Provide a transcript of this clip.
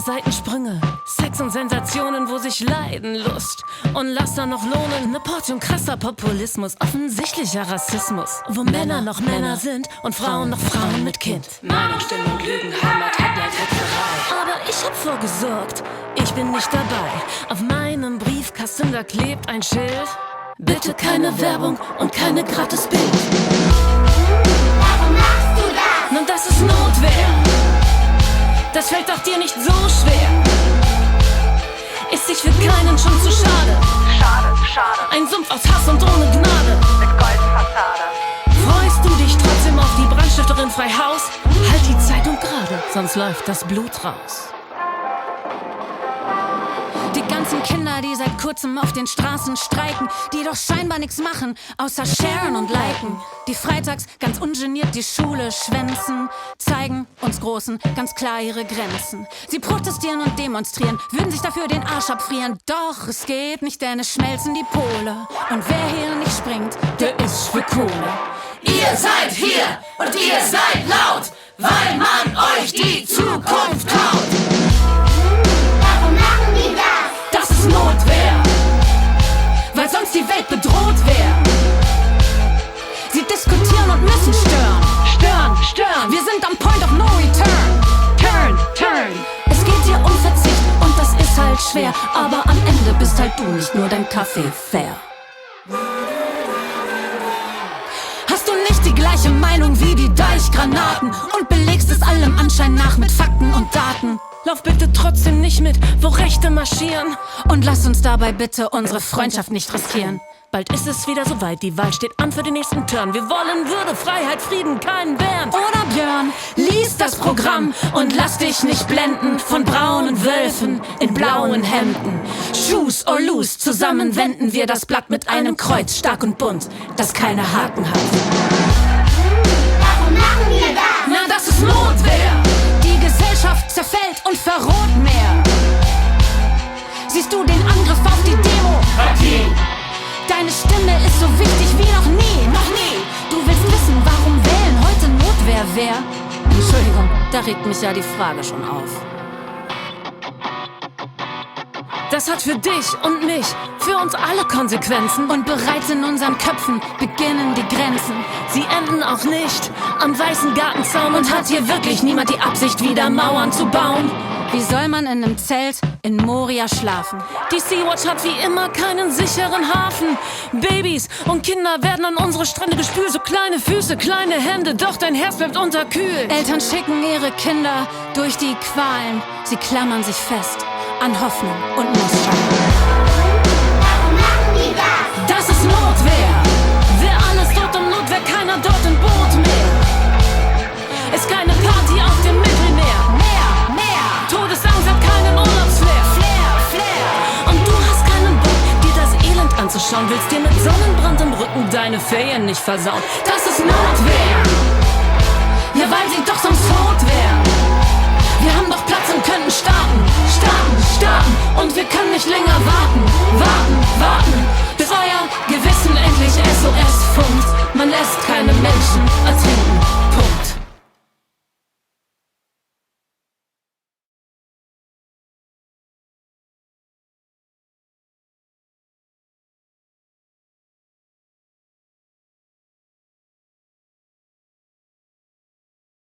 Seitensprünge, Sex und Sensationen, wo sich Leiden, Lust und Laster noch lohnen. Ne Portion krasser Populismus, offensichtlicher Rassismus, wo Männer noch Männer sind und Frauen noch Frauen mit Kind. Meinung, Stimmung, Lügen, Heimat, Headline, Hetzerei. Aber ich hab vorgesorgt, ich bin nicht dabei. Auf meinem Briefkasten, da klebt ein Schild: Bitte keine Werbung und keine gratis Bild. Warum machst du das? Nun, das ist Notwehr. Das fällt doch dir nicht so schwer. Ist sich für keinen schon zu schade. Schade, schade, Ein Sumpf aus Hass und ohne Gnade. mit Goldfassade. Freust du dich trotzdem auf die Brandstifterin frei Haus? Halt die Zeitung gerade, sonst läuft das Blut raus. Die ganzen Kinder, die seit kurzem auf den Straßen streiken, die doch scheinbar nichts machen, außer sharen und liken. Die freitags ganz ungeniert die Schule schwänzen, zeigen uns Großen ganz klar ihre Grenzen. Sie protestieren und demonstrieren, würden sich dafür den Arsch abfrieren. Doch es geht nicht, denn es schmelzen die Pole. Und wer hier nicht springt, der ist für Kohle. Ihr seid hier und ihr seid laut, weil man euch die Zukunft klaut. Warum machen die das? Das ist Notwehr, weil sonst die Welt bedroht wäre. Sie diskutieren und müssen stören. Stören, stören. Wir sind am Point of no return. Turn, turn. Es geht hier um Verzicht und das ist halt schwer, aber am Ende bist halt du nicht nur dein Kaffee fair. Hast du nicht die gleiche Meinung wie die Deichgranaten und belegst es allem Anschein nach mit Fakten und Daten? Lauf bitte trotzdem nicht mit, wo Rechte marschieren. Und lass uns dabei bitte unsere Freundschaft nicht riskieren. Bald ist es wieder soweit, die Wahl steht an für den nächsten Turn. Wir wollen Würde, Freiheit, Frieden, keinen Bären. Oder Björn, lies das Programm und lass dich nicht blenden von braunen Wölfen in blauen Hemden. Choose or lose, zusammen wenden wir das Blatt mit einem Kreuz, stark und bunt, das keine Haken hat. Warum machen wir das? Na, das ist Notwehr. Die Gesellschaft zerfällt und verroht mehr. Siehst du den Angriff auf die Demokratie? Deine Stimme ist so wichtig wie noch nie, noch nie. Du willst wissen, warum wählen heute Notwehr wär? Entschuldigung, da regt mich ja die Frage schon auf. Das hat für dich und mich, für uns alle Konsequenzen. Und bereits in unseren Köpfen beginnen die Grenzen. Sie enden auch nicht am weißen Gartenzaun. Und hat hier wirklich niemand die Absicht, wieder Mauern zu bauen? Wie soll man in einem Zelt in Moria schlafen? Die Sea-Watch hat wie immer keinen sicheren Hafen. Babys und Kinder werden an unsere Strände gespült. So kleine Füße, kleine Hände, doch dein Herz bleibt unterkühlt. Eltern schicken ihre Kinder durch die Qualen. Sie klammern sich fest an Hoffnung und Nostalgie. Warum machen die das? Das ist Notwehr. Wer alles dort im Notwehr, keiner dort im Boot mehr. Ist keine Party auf dem Mittelmeer. Mehr! Todesangst hat keinen Urlaubsflair. Flair! Und du hast keinen Bock, dir das Elend anzuschauen. Willst dir mit Sonnenbrand im Rücken deine Ferien nicht versauen. Das ist Notwehr. Ja, weil sie doch sonst tot wären. Wir haben doch Platz und könnten starten. Und wir können nicht länger warten, bis euer Gewissen endlich SOS funkt. Man lässt keine Menschen als